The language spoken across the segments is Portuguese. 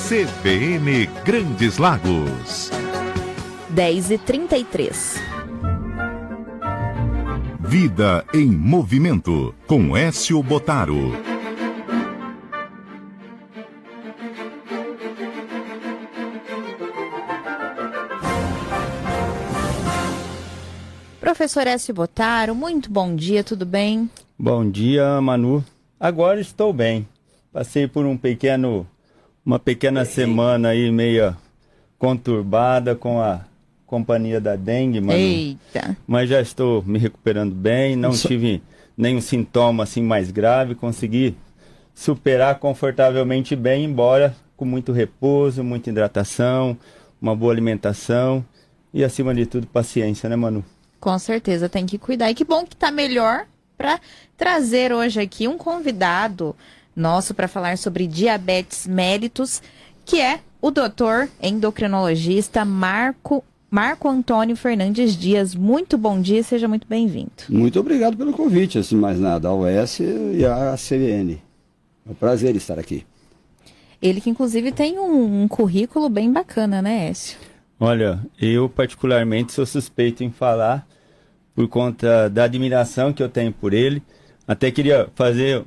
CBN Grandes Lagos. 10h33. Vida em Movimento, com Écio Botaro. Professor Écio Botaro, muito bom dia, tudo bem? Bom dia, Manu. Agora estou bem. Passei por uma pequena semana aí meia conturbada com a companhia da dengue, Manu. Eita! Mas já estou me recuperando bem, não tive nenhum sintoma assim mais grave, consegui superar confortavelmente bem, embora com muito repouso, muita hidratação, uma boa alimentação e, acima de tudo, paciência, né, Manu? Com certeza, tem que cuidar. E que bom que tá melhor para trazer hoje aqui um convidado nosso para falar sobre diabetes mellitus, que é o doutor endocrinologista Marco Antônio Fernandes Dias. Muito bom dia, seja muito bem-vindo. Muito obrigado pelo convite, antes de mais nada, ao OS e à CBN. É um prazer estar aqui. Ele que inclusive tem um currículo bem bacana, né, Écio? Olha, eu particularmente sou suspeito em falar por conta da admiração que eu tenho por ele. Até queria fazer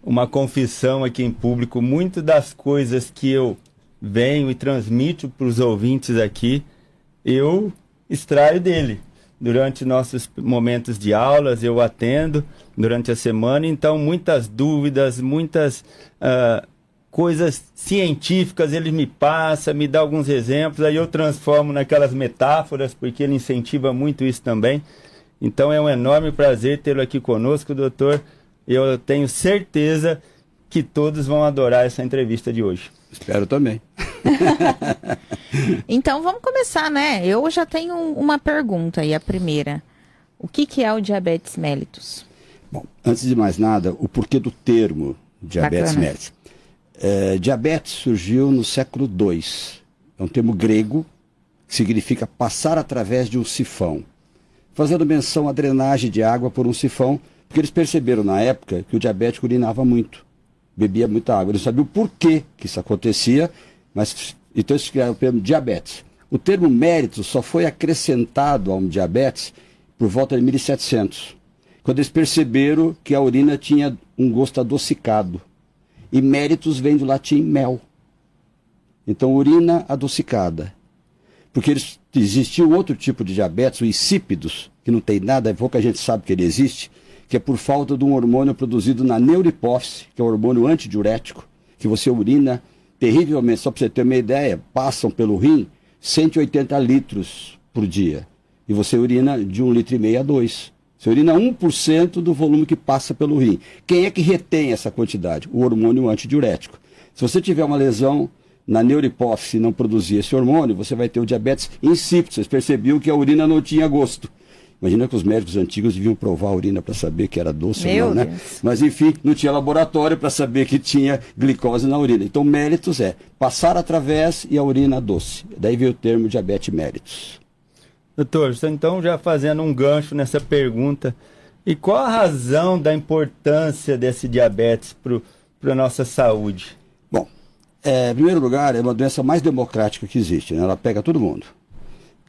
uma confissão aqui em público. Muitas das coisas que eu venho e transmito para os ouvintes aqui, eu extraio dele. Durante nossos momentos de aulas, eu atendo durante a semana, então muitas dúvidas, muitas coisas científicas ele me passa, me dá alguns exemplos, aí eu transformo naquelas metáforas, porque ele incentiva muito isso também. Então é um enorme prazer tê-lo aqui conosco, doutor. Eu tenho certeza que todos vão adorar essa entrevista de hoje. Espero também. Então vamos começar, né? Eu já tenho uma pergunta aí, a primeira. O que é o diabetes mellitus? Bom, antes de mais nada, o porquê do termo diabetes mellitus. Diabetes surgiu no século II. É um termo grego que significa passar através de um sifão, fazendo menção à drenagem de água por um sifão, porque eles perceberam na época que o diabético urinava muito, bebia muita água. Eles sabiam o porquê que isso acontecia, mas então eles criaram o termo diabetes. O termo mellitus só foi acrescentado ao diabetes por volta de 1700, quando eles perceberam que a urina tinha um gosto adocicado. E mellitus vem do latim mel. Então, urina adocicada. Porque existia um outro tipo de diabetes, o insípidos, que não tem nada, pouca gente sabe que ele existe, que é por falta de um hormônio produzido na neurohipófise, que é um hormônio antidiurético, que você urina terrivelmente. Só para você ter uma ideia, passam pelo rim 180 litros por dia. E você urina de 1,5 litro a 2. Você urina 1% do volume que passa pelo rim. Quem é que retém essa quantidade? O hormônio antidiurético. Se você tiver uma lesão na neurohipófise e não produzir esse hormônio, você vai ter o diabetes insípido. Vocês percebiam que a urina não tinha gosto. Imagina que os médicos antigos deviam provar a urina para saber que era doce ou não, né? Mas enfim, não tinha laboratório para saber que tinha glicose na urina. Então mellitus é passar através e a urina doce. Daí veio o termo diabetes mellitus. Doutor, então já fazendo um gancho nessa pergunta, e qual a razão da importância desse diabetes para a nossa saúde? Bom, em primeiro lugar, é uma doença mais democrática que existe, né? Ela pega todo mundo.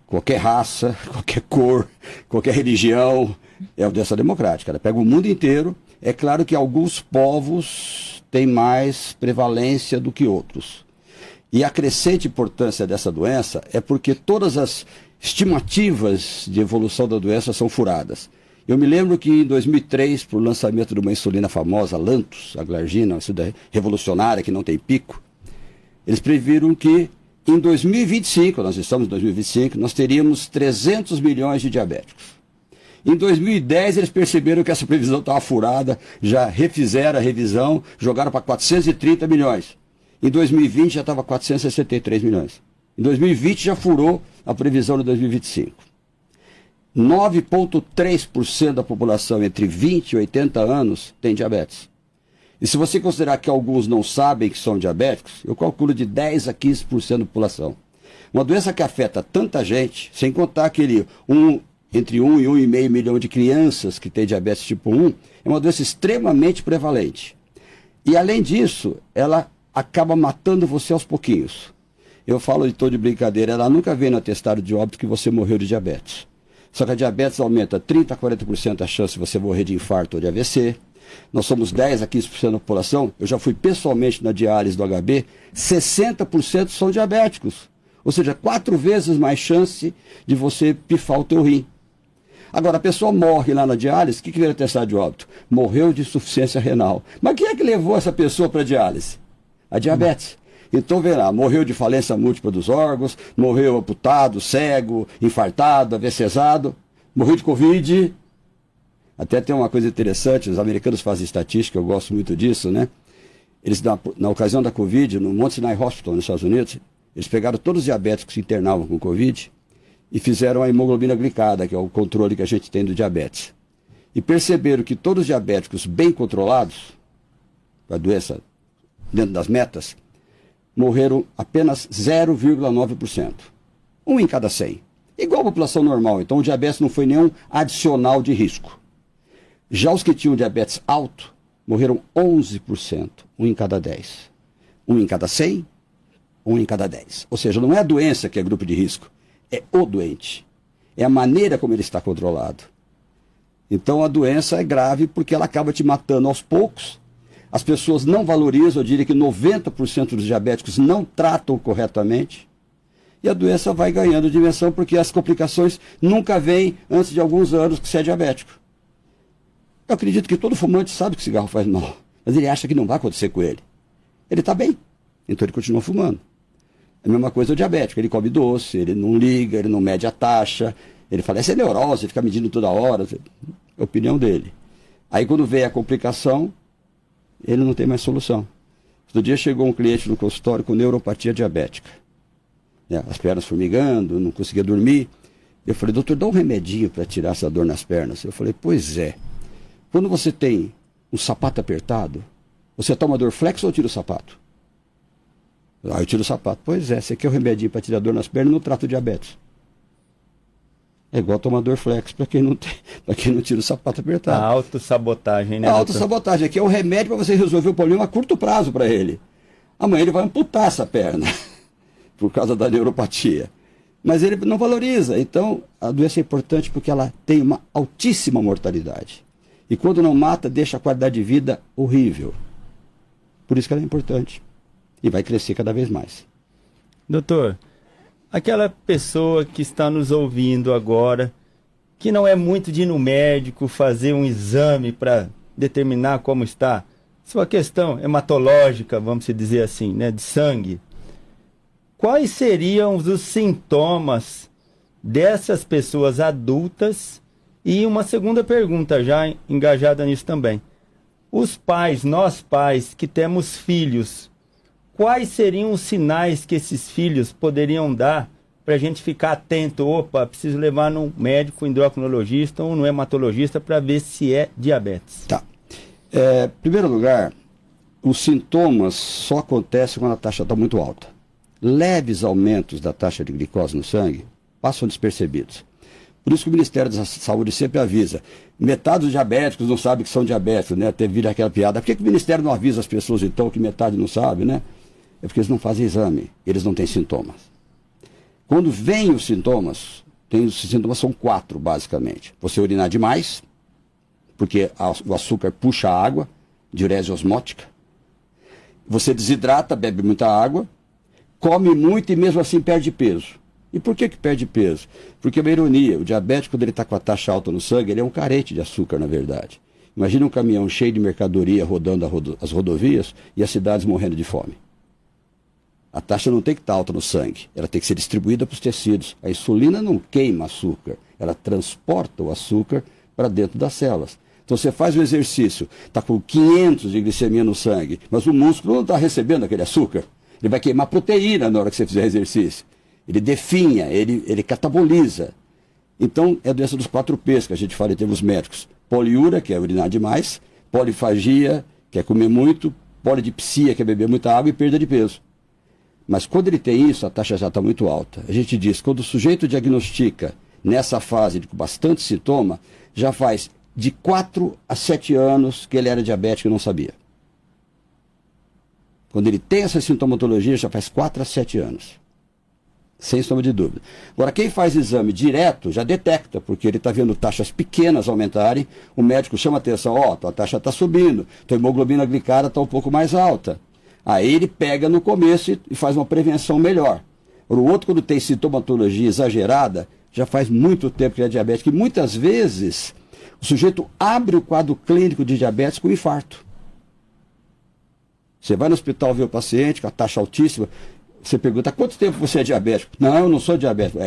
Qualquer raça, qualquer cor, qualquer religião, é uma doença democrática. Ela pega o mundo inteiro. É claro que alguns povos têm mais prevalência do que outros. E a crescente importância dessa doença é porque todas as estimativas de evolução da doença são furadas. Eu me lembro que em 2003, para o lançamento de uma insulina famosa, Lantus, a glargina, uma insulina revolucionária que não tem pico, eles previram que em 2025, nós estamos em 2025, nós teríamos 300 milhões de diabéticos. Em 2010, eles perceberam que essa previsão estava furada, já refizeram a revisão, jogaram para 430 milhões. Em 2020 já estava 463 milhões. Em 2020 já furou a previsão de 2025. 9,3% da população entre 20 e 80 anos tem diabetes. E se você considerar que alguns não sabem que são diabéticos, eu calculo de 10 a 15% da população. Uma doença que afeta tanta gente, sem contar aquele entre 1 e 1,5 milhão de crianças que têm diabetes tipo 1, é uma doença extremamente prevalente. E além disso, ela acaba matando você aos pouquinhos. Eu falo de tom de brincadeira, ela nunca vem no atestado de óbito que você morreu de diabetes. Só que a diabetes aumenta 30% a 40% a chance de você morrer de infarto ou de AVC. Nós somos 10 a 15% da população. Eu já fui pessoalmente na diálise do HB, 60% são diabéticos. Ou seja, 4 vezes mais chance de você pifar o teu rim. Agora, a pessoa morre lá na diálise, o que vem no atestado de óbito? Morreu de insuficiência renal. Mas quem é que levou essa pessoa para a diálise? A diabetes. Então, vê lá, morreu de falência múltipla dos órgãos, morreu amputado, cego, infartado, AVCzado, morreu de Covid. Até tem uma coisa interessante, os americanos fazem estatística, eu gosto muito disso, né? Eles, na ocasião da Covid, no Mount Sinai Hospital, nos Estados Unidos, eles pegaram todos os diabéticos que se internavam com Covid e fizeram a hemoglobina glicada, que é o controle que a gente tem do diabetes. E perceberam que todos os diabéticos bem controlados, a doença dentro das metas, morreram apenas 0,9%. 1 em cada 100. Igual a população normal. Então o diabetes não foi nenhum adicional de risco. Já os que tinham diabetes alto, morreram 11%. 1 em cada 10. 1 em cada 100, 1 em cada 10. Ou seja, não é a doença que é grupo de risco. É o doente. É a maneira como ele está controlado. Então a doença é grave porque ela acaba te matando aos poucos. As pessoas não valorizam, eu diria que 90% dos diabéticos não tratam corretamente. E a doença vai ganhando dimensão porque as complicações nunca vêm antes de alguns anos que você é diabético. Eu acredito que todo fumante sabe que cigarro faz mal, mas ele acha que não vai acontecer com ele. Ele está bem, então ele continua fumando. É a mesma coisa o diabético, ele come doce, ele não liga, ele não mede a taxa, ele fala, essa é neurose, fica medindo toda hora, é a opinião dele. Aí quando vem a complicação, ele não tem mais solução. Outro dia chegou um cliente no consultório com neuropatia diabética. As pernas formigando, não conseguia dormir. Eu falei, doutor, dá um remedinho para tirar essa dor nas pernas. Eu falei, pois é. Quando você tem um sapato apertado, você toma Dorflex ou tira o sapato? Ah, eu tiro o sapato. Pois é, você quer um remedinho para tirar dor nas pernas e não trata o diabetes. É igual tomar Dorflex para quem não tira o sapato apertado. A autossabotagem, né? A autossabotagem aqui é um remédio para você resolver o problema a curto prazo para ele. Amanhã ele vai amputar essa perna por causa da neuropatia. Mas ele não valoriza. Então, a doença é importante porque ela tem uma altíssima mortalidade. E quando não mata, deixa a qualidade de vida horrível. Por isso que ela é importante. E vai crescer cada vez mais. Doutor, aquela pessoa que está nos ouvindo agora, que não é muito de ir no médico, fazer um exame para determinar como está, sua questão hematológica, vamos dizer assim, né, de sangue, quais seriam os sintomas dessas pessoas adultas? E uma segunda pergunta, já engajada nisso também. Os pais, nós pais que temos filhos, quais seriam os sinais que esses filhos poderiam dar para a gente ficar atento? Opa, preciso levar no médico endocrinologista ou no hematologista para ver se é diabetes. Tá. Em primeiro lugar, os sintomas só acontecem quando a taxa está muito alta. Leves aumentos da taxa de glicose no sangue passam despercebidos. Por isso que o Ministério da Saúde sempre avisa. Metade dos diabéticos não sabe que são diabéticos, né? Até vira aquela piada. Por que o Ministério não avisa as pessoas, então, que metade não sabe, né? É porque eles não fazem exame, eles não têm sintomas. Quando vêm os sintomas são 4, basicamente. Você urinar demais, porque o açúcar puxa a água, diurese osmótica. Você desidrata, bebe muita água, come muito e mesmo assim perde peso. E por que perde peso? Porque é uma ironia, o diabético, quando ele está com a taxa alta no sangue, ele é um carente de açúcar, na verdade. Imagina um caminhão cheio de mercadoria rodando as rodovias e as cidades morrendo de fome. A taxa não tem que estar alta no sangue, ela tem que ser distribuída para os tecidos. A insulina não queima açúcar, ela transporta o açúcar para dentro das células. Então você faz o exercício, está com 500 de glicemia no sangue, mas o músculo não está recebendo aquele açúcar. Ele vai queimar proteína na hora que você fizer exercício. Ele definha, ele cataboliza. Então, é a doença dos 4 P's que a gente fala em termos médicos. Poliúria, que é urinar demais, polifagia, que é comer muito, polidipsia, que é beber muita água, e perda de peso. Mas quando ele tem isso, a taxa já está muito alta. A gente diz, quando o sujeito diagnostica nessa fase com bastante sintoma, já faz de 4 a 7 anos que ele era diabético e não sabia. Quando ele tem essa sintomatologia, já faz 4 a 7 anos. Sem sombra de dúvida. Agora, quem faz exame direto já detecta, porque ele está vendo taxas pequenas aumentarem, o médico chama a atenção, ó, tua taxa está subindo, tua hemoglobina glicada está um pouco mais alta. Aí ele pega no começo e faz uma prevenção melhor. O outro, quando tem sintomatologia exagerada, já faz muito tempo que ele é diabético, e muitas vezes o sujeito abre o quadro clínico de diabetes com infarto. Você vai no hospital ver o paciente com a taxa altíssima, você pergunta, há quanto tempo você é diabético? Não, eu não sou diabético.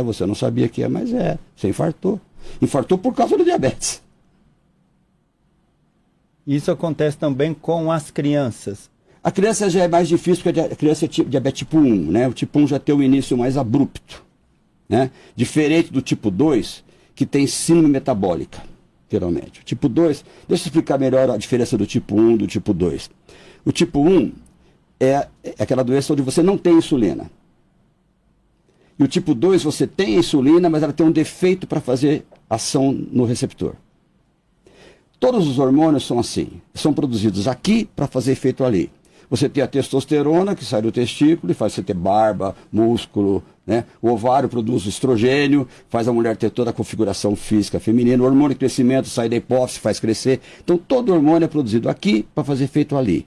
Você não sabia que é, mas você infartou. Infartou por causa do diabetes. Isso acontece também com as crianças. A criança já é mais difícil, porque a criança é diabetes tipo 1, né? O tipo 1 já tem um início mais abrupto, né? Diferente do tipo 2, que tem síndrome metabólica, geralmente. O tipo 2, deixa eu explicar melhor a diferença do tipo 1 e do tipo 2. O tipo 1 é aquela doença onde você não tem insulina. E o tipo 2, você tem insulina, mas ela tem um defeito para fazer ação no receptor. Todos os hormônios são assim, são produzidos aqui para fazer efeito ali. Você tem a testosterona, que sai do testículo e faz você ter barba, músculo, né? O ovário produz o estrogênio, faz a mulher ter toda a configuração física feminina. O hormônio de crescimento sai da hipófise, faz crescer. Então todo hormônio é produzido aqui para fazer efeito ali.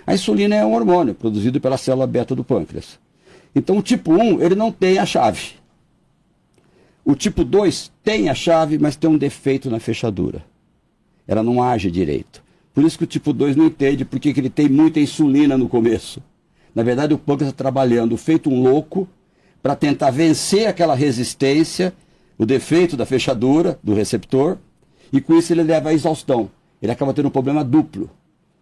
A insulina é um hormônio produzido pela célula beta do pâncreas. Então o tipo 1, ele não tem a chave. O tipo 2 tem a chave, mas tem um defeito na fechadura. Ela não age direito. Por isso que o tipo 2 não entende porque ele tem muita insulina no começo. Na verdade, o pâncreas está trabalhando feito um louco para tentar vencer aquela resistência, o defeito da fechadura, do receptor, e com isso ele leva à exaustão. Ele acaba tendo um problema duplo.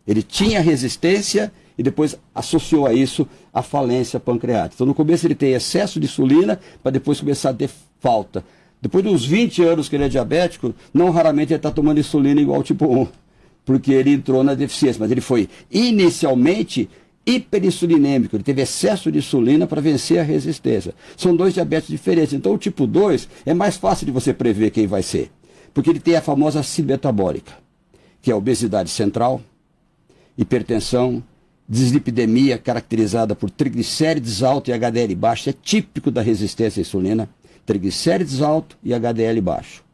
Ele tinha resistência e depois associou a isso a falência pancreática. Então, no começo ele tem excesso de insulina para depois começar a ter falta. Depois de uns 20 anos que ele é diabético, não raramente ele está tomando insulina igual ao tipo 1, porque ele entrou na deficiência. Mas ele foi inicialmente hiperinsulinêmico, ele teve excesso de insulina para vencer a resistência. São 2 diabetes diferentes. Então, o tipo 2 é mais fácil de você prever quem vai ser, porque ele tem a famosa síndrome metabólica, que é a obesidade central, hipertensão, dislipidemia caracterizada por triglicérides alto e HDL baixo, é típico da resistência à insulina, triglicérides alto e HDL baixo.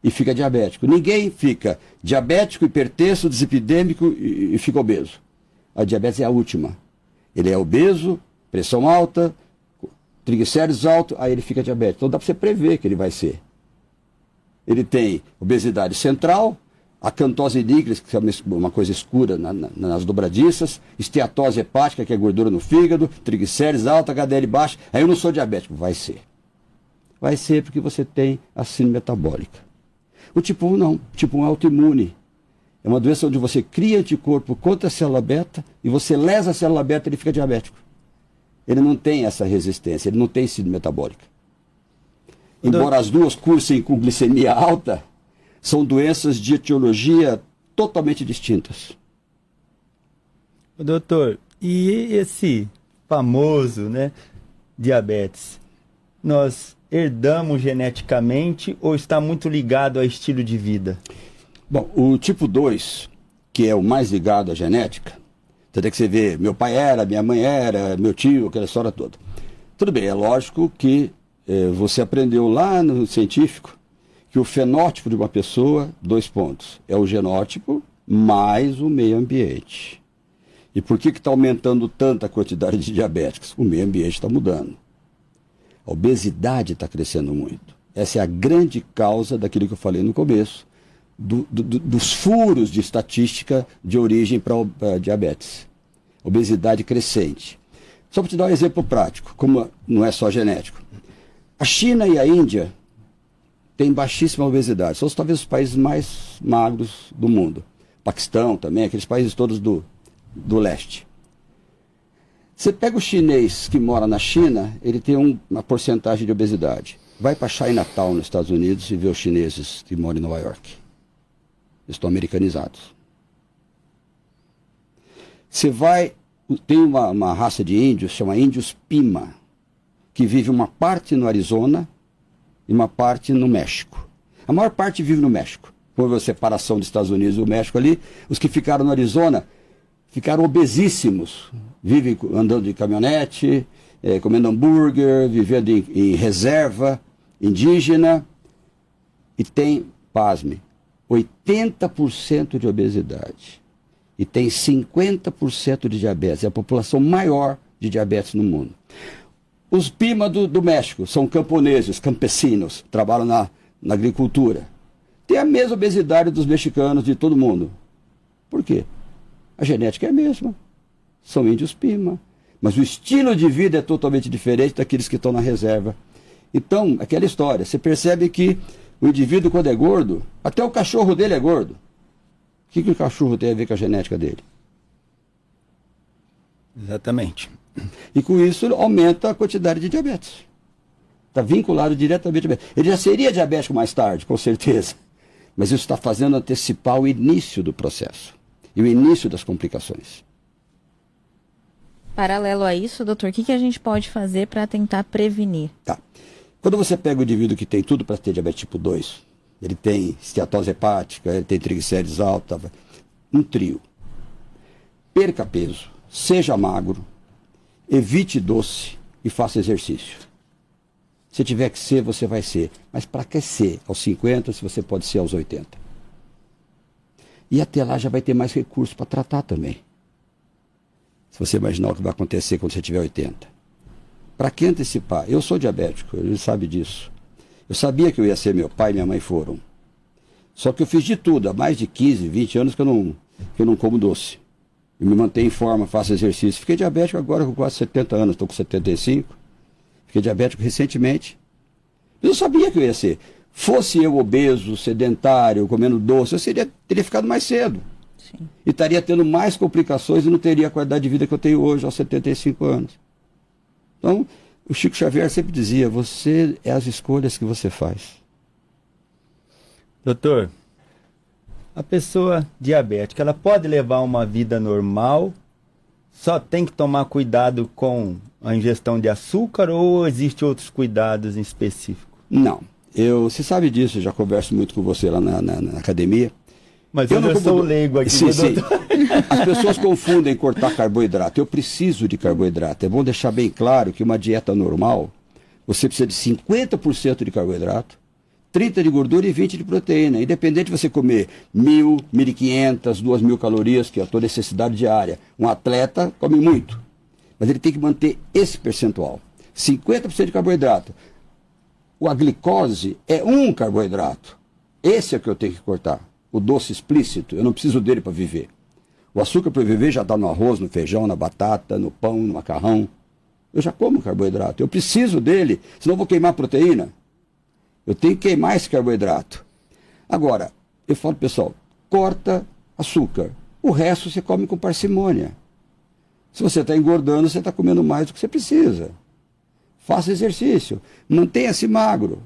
E fica diabético. Ninguém fica diabético, hipertenso, dislipidêmico e fica obeso. A diabetes é a última. Ele é obeso, pressão alta, triglicérides alto, aí ele fica diabético. Então dá para você prever que ele vai ser. Ele tem obesidade central, acantose nígris, que é uma coisa escura nas dobradiças, esteatose hepática, que é gordura no fígado, triglicérides alto, HDL baixo. Aí eu não sou diabético. Vai ser. Vai ser porque você tem a síndrome metabólica. O tipo 1 não. O tipo 1 é autoimune. É uma doença onde você cria anticorpo contra a célula beta e você lesa a célula beta e ele fica diabético. Ele não tem essa resistência, ele não tem síndrome metabólica. Embora as duas cursem com glicemia alta, são doenças de etiologia totalmente distintas. Doutor, e esse famoso, né, diabetes, nós herdamos geneticamente ou está muito ligado ao estilo de vida? Bom, o tipo 2, que é o mais ligado à genética, tanto é que você vê, meu pai era, minha mãe era, meu tio, aquela história toda. Tudo bem, é lógico que você aprendeu lá no científico que o fenótipo de uma pessoa, 2 pontos, é o genótipo mais o meio ambiente. E por que está aumentando tanto a quantidade de diabéticos? O meio ambiente está mudando. A obesidade está crescendo muito. Essa é a grande causa daquilo que eu falei no começo, dos furos de estatística de origem para diabetes. Obesidade crescente. Só para te dar um exemplo prático, como não é só genético. A China e a Índia têm baixíssima obesidade. São talvez os países mais magros do mundo. Paquistão também, aqueles países todos do leste. Você pega o chinês que mora na China, ele tem uma porcentagem de obesidade. Vai para Chinatown, nos Estados Unidos, e vê os chineses que moram em Nova York. Eles estão americanizados. Você vai... Tem uma raça de índios, chama índios Pima, que vive uma parte no Arizona e uma parte no México. A maior parte vive no México. Houve a separação dos Estados Unidos e do México ali. Os que ficaram no Arizona ficaram obesíssimos, vivem andando de caminhonete, comendo hambúrguer, vivendo em reserva indígena, e tem, pasme, 80% de obesidade. E tem 50% de diabetes. É a população maior de diabetes no mundo. Os Pima do México são camponeses, campesinos, trabalham na agricultura. Tem a mesma obesidade dos mexicanos, de todo mundo. Por quê? A genética é a mesma. São índios Pima. Mas o estilo de vida é totalmente diferente daqueles que estão na reserva. Então, aquela história, você percebe que o indivíduo, quando é gordo, até o cachorro dele é gordo. O que o cachorro tem a ver com a genética dele? Exatamente. E com isso aumenta a quantidade de diabetes. Está vinculado diretamente ao diabetes. Ele já seria diabético mais tarde, com certeza. Mas isso está fazendo antecipar o início do processo e o início das complicações. Paralelo a isso, doutor, o que a gente pode fazer para tentar prevenir? Tá. Quando você pega o indivíduo que tem tudo para ter diabetes tipo 2, ele tem esteatose hepática, ele tem triglicérides alta, um trio. Perca peso, seja magro, evite doce e faça exercício. Se tiver que ser, você vai ser. Mas para que ser aos 50 se você pode ser aos 80? E até lá já vai ter mais recursos para tratar também. Se você imaginar o que vai acontecer quando você tiver 80. Para que antecipar? Eu sou diabético, ele sabe disso. Eu sabia que eu ia ser, meu pai e minha mãe foram. Só que eu fiz de tudo, há mais de 15, 20 anos que eu não como doce. Eu me mantenho em forma, faço exercício. Fiquei diabético agora com quase 70 anos, estou com 75. Fiquei diabético recentemente. Mas eu sabia que eu ia ser. Fosse eu obeso, sedentário, comendo doce, eu teria ficado mais cedo. Sim. E estaria tendo mais complicações e não teria a qualidade de vida que eu tenho hoje, aos 75 anos. Então, o Chico Xavier sempre dizia, você é as escolhas que você faz. Doutor, a pessoa diabética, ela pode levar uma vida normal, só tem que tomar cuidado com a ingestão de açúcar ou existem outros cuidados em específico? Não. Você sabe disso, eu já converso muito com você lá na academia. Mas eu não sou leigo aqui, sim, sim. doutor. As pessoas confundem cortar carboidrato. Eu preciso de carboidrato. É bom deixar bem claro que uma dieta normal, você precisa de 50% de carboidrato, 30% de gordura e 20% de proteína. Independente de você comer 1.000, 1.500, 2.000 calorias, que é a tua necessidade diária. Um atleta come muito, mas ele tem que manter esse percentual. 50% de carboidrato. A glicose é um carboidrato. Esse é o que eu tenho que cortar. O doce explícito, eu não preciso dele para viver. O açúcar para viver já está no arroz, no feijão, na batata, no pão, no macarrão. Eu já como carboidrato. Eu preciso dele, senão eu vou queimar proteína. Eu tenho que queimar esse carboidrato. Agora, eu falo, pessoal, corta açúcar. O resto você come com parcimônia. Se você está engordando, você está comendo mais do que você precisa. Faça exercício. Mantenha-se magro.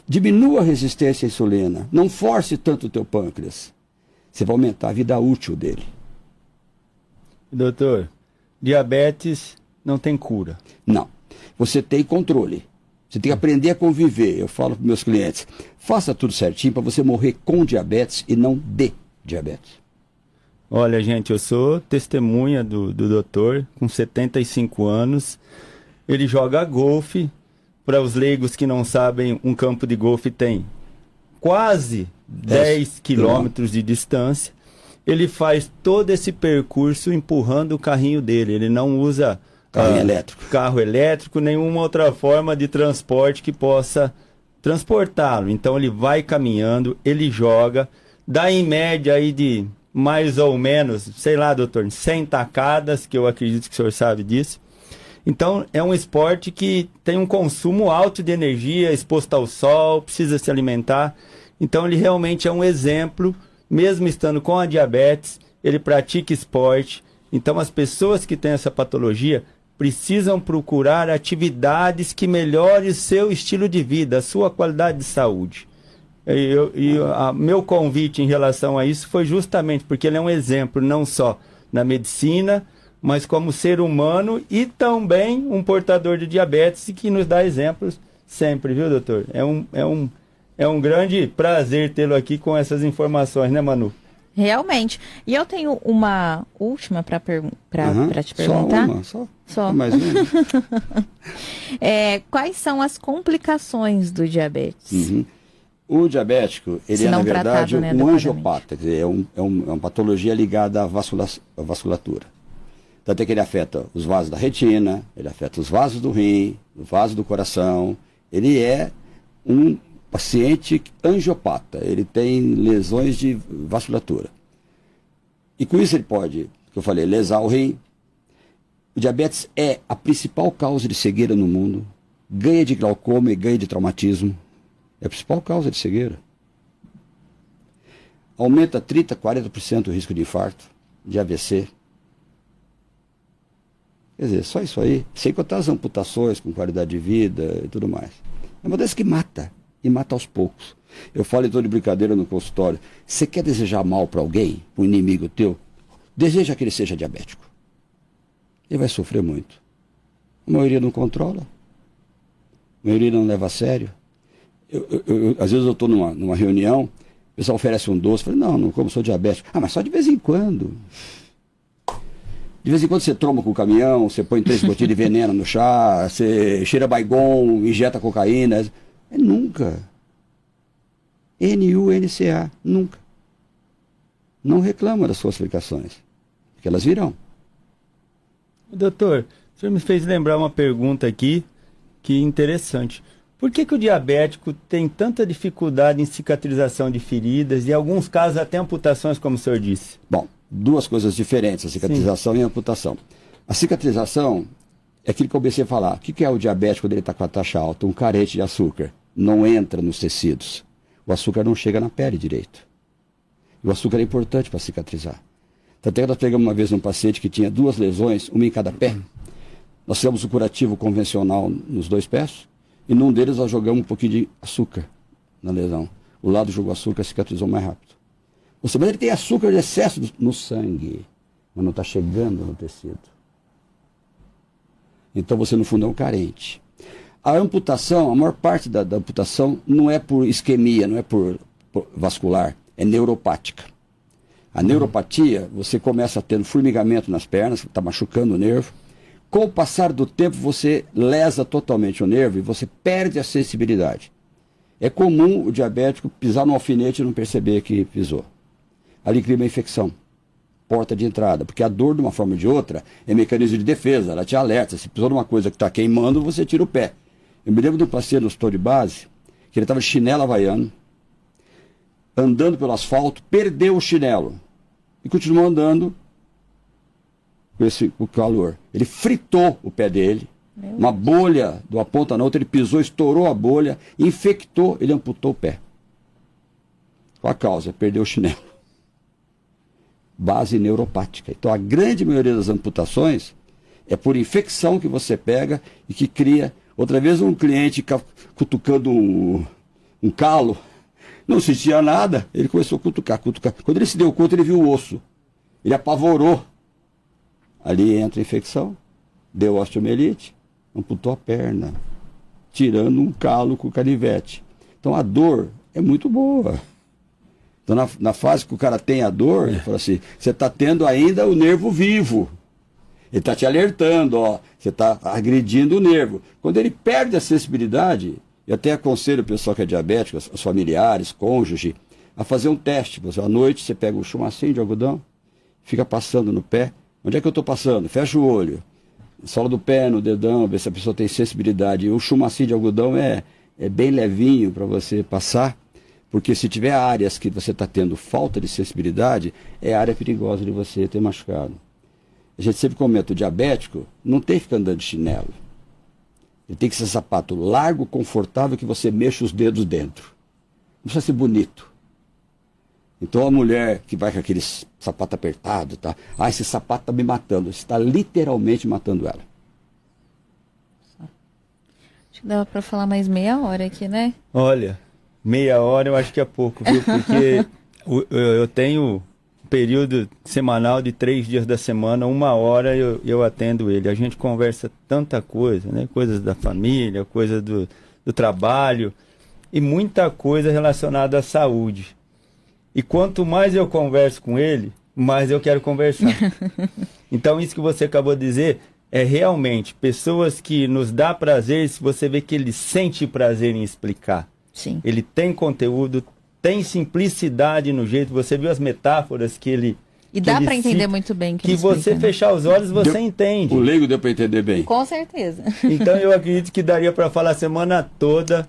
Diminua a resistência à insulina. Não force tanto o teu pâncreas. Você vai aumentar a vida útil dele. Doutor, diabetes não tem cura? Não. Você tem controle. Você tem que aprender a conviver. Eu falo para meus clientes, faça tudo certinho para você morrer com diabetes e não de diabetes. Olha, gente, eu sou testemunha do doutor, com 75 anos. Ele joga golfe. Para os leigos que não sabem, um campo de golfe tem quase 10 quilômetros de distância. Ele faz todo esse percurso empurrando o carrinho dele. Ele não usa carro elétrico, nenhuma outra forma de transporte que possa transportá-lo. Então ele vai caminhando, ele joga, dá em média aí de mais ou menos, sei lá, doutor, 100 tacadas, que eu acredito que o senhor sabe disso. Então, é um esporte que tem um consumo alto de energia, exposto ao sol, precisa se alimentar. Então, ele realmente é um exemplo, mesmo estando com a diabetes, ele pratica esporte. Então, as pessoas que têm essa patologia precisam procurar atividades que melhorem o seu estilo de vida, a sua qualidade de saúde. Meu convite em relação a isso foi justamente porque ele é um exemplo, não só na medicina, mas como ser humano e também um portador de diabetes e que nos dá exemplos sempre, viu, doutor? É um grande prazer tê-lo aqui com essas informações, né, Manu? Realmente. E eu tenho uma última para te perguntar. Só mais uma. Quais são as complicações do diabetes? O diabético, ele é, na verdade, um angiopata, quer dizer, é uma patologia ligada à vasculatura. Tanto é que ele afeta os vasos da retina, ele afeta os vasos do rim, o vaso do coração. Ele é um paciente angiopata, ele tem lesões de vasculatura. E com isso ele pode, que eu falei, lesar o rim. O diabetes é a principal causa de cegueira no mundo, ganha de glaucoma e ganha de traumatismo. É a principal causa de cegueira. Aumenta 30%, 40% o risco de infarto, de AVC. Quer dizer, só isso aí, sem contar as amputações com qualidade de vida e tudo mais. É uma doença que mata, e mata aos poucos. Eu falo em tom de brincadeira no consultório, você quer desejar mal para alguém, um inimigo teu, deseja que ele seja diabético. Ele vai sofrer muito. A maioria não controla, a maioria não leva a sério. Às vezes eu estou numa reunião, o pessoal oferece um doce, eu falo, não como, sou diabético. Ah, mas só de vez em quando. De vez em quando você tromba com o caminhão, você põe 3 gotinhas de veneno no chá, você cheira Baygon, injeta cocaína. Nunca. NUNCA, nunca. Não reclama das suas explicações, porque elas virão. Doutor, o senhor me fez lembrar uma pergunta aqui, que interessante. Por que o diabético tem tanta dificuldade em cicatrização de feridas e, em alguns casos, até amputações, como o senhor disse? Bom, duas coisas diferentes, a cicatrização Sim. e a amputação. A cicatrização é aquilo que eu comecei a falar. O que é o diabético quando ele está com a taxa alta? Um carente de açúcar. Não entra nos tecidos. O açúcar não chega na pele direito. E o açúcar é importante para cicatrizar. Tanto é que nós pegamos uma vez um paciente que tinha 2 lesões, uma em cada pé. Nós fizemos o curativo convencional nos 2 pés. E num deles nós jogamos um pouquinho de açúcar na lesão. O lado jogou açúcar, cicatrizou mais rápido. Ou seja, mas ele tem açúcar de excesso no sangue, mas não está chegando no tecido. Então você no fundo é um carente. A amputação, a maior parte da amputação não é por isquemia, não é por vascular, é neuropática. A neuropatia, você começa tendo formigamento nas pernas, está machucando o nervo. Com o passar do tempo, você lesa totalmente o nervo e você perde a sensibilidade. É comum o diabético pisar no alfinete e não perceber que pisou. Ali cria uma infecção, porta de entrada, porque a dor, de uma forma ou de outra, é mecanismo de defesa, ela te alerta. Se pisou numa coisa que está queimando, você tira o pé. Eu me lembro de um paciente no hospital de base, que ele estava de chinelo havaiano, andando pelo asfalto, perdeu o chinelo e continuou andando com o calor. Ele fritou o pé dele, uma bolha de uma ponta na outra, ele pisou, estourou a bolha, infectou, ele amputou o pé. Qual a causa? Perdeu o chinelo. Base neuropática. Então a grande maioria das amputações é por infecção que você pega e que cria. Outra vez um cliente cutucando um calo, não sentia nada, ele começou a cutucar. Quando ele se deu conta, ele viu o osso. Ele apavorou. Ali entra a infecção, deu osteomielite, amputou a perna, tirando um calo com canivete. Então a dor é muito boa. Então na fase que o cara tem a dor, ele fala assim, você está tendo ainda o nervo vivo. Ele está te alertando, ó, você está agredindo o nervo. Quando ele perde a sensibilidade, eu até aconselho o pessoal que é diabético, os familiares, cônjuge, a fazer um teste. À noite você pega um chumacinho de algodão, fica passando no pé. Onde é que eu estou passando? Fecha o olho. Sola do pé, no dedão, ver se a pessoa tem sensibilidade. E o chumacinho de algodão é bem levinho para você passar, porque se tiver áreas que você está tendo falta de sensibilidade, é área perigosa de você ter machucado. A gente sempre comenta, o diabético não tem que ficar andando de chinelo. Ele tem que ser sapato largo, confortável, que você mexa os dedos dentro. Não precisa ser bonito. Então a mulher que vai com aquele sapato apertado, tá? Ah, esse sapato está me matando. Você está literalmente matando ela. Acho que dava para falar mais meia hora aqui, né? Olha, meia hora eu acho que é pouco, viu? Porque eu tenho um período semanal de 3 dias da semana, 1 hora eu atendo ele. A gente conversa tanta coisa, né? Coisas da família, coisas do trabalho e muita coisa relacionada à saúde. E quanto mais eu converso com ele, mais eu quero conversar. Então, isso que você acabou de dizer é realmente pessoas que nos dá prazer, se você vê que ele sente prazer em explicar. Sim. Ele tem conteúdo, tem simplicidade no jeito, você viu as metáforas que ele... E dá ele para entender cita, muito bem. Que você fechar os olhos, você entende. O leigo deu para entender bem. Com certeza. Então eu acredito que daria para falar a semana toda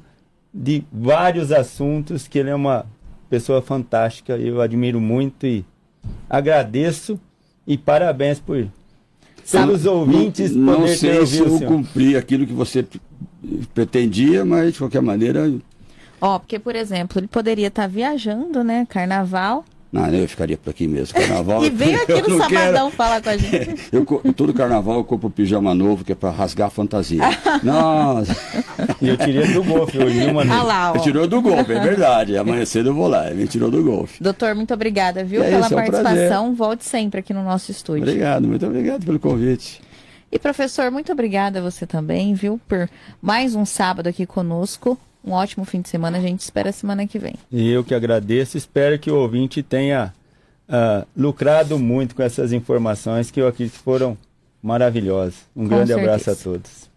de vários assuntos, que ele é uma pessoa fantástica, eu admiro muito e agradeço e parabéns por pelos ouvintes não poder ter sei se ouvido o eu senhor. cumpri aquilo que você pretendia, mas de qualquer maneira... Ó, porque, por exemplo, ele poderia estar viajando, né? Carnaval. Não, eu ficaria por aqui mesmo. Carnaval. E veio aqui eu no não Sabadão falar com a gente. Todo carnaval eu compro pijama novo, que é para rasgar a fantasia. Nossa. E eu tirei do golfe hoje, viu, Manu? Ah lá, ó. Me tirou do golfe, é verdade. Amanhã cedo eu vou lá. Me tirou do golfe. Doutor, muito obrigada, viu, É pela isso, é um participação. Volte sempre aqui no nosso estúdio. Obrigado, muito obrigado pelo convite. E, professor, muito obrigada a você também, viu, por mais um sábado aqui conosco. Um ótimo fim de semana. A gente espera a semana que vem. E eu que agradeço, espero que o ouvinte tenha lucrado muito com essas informações que eu acredito que foram maravilhosas. Um grande abraço a todos.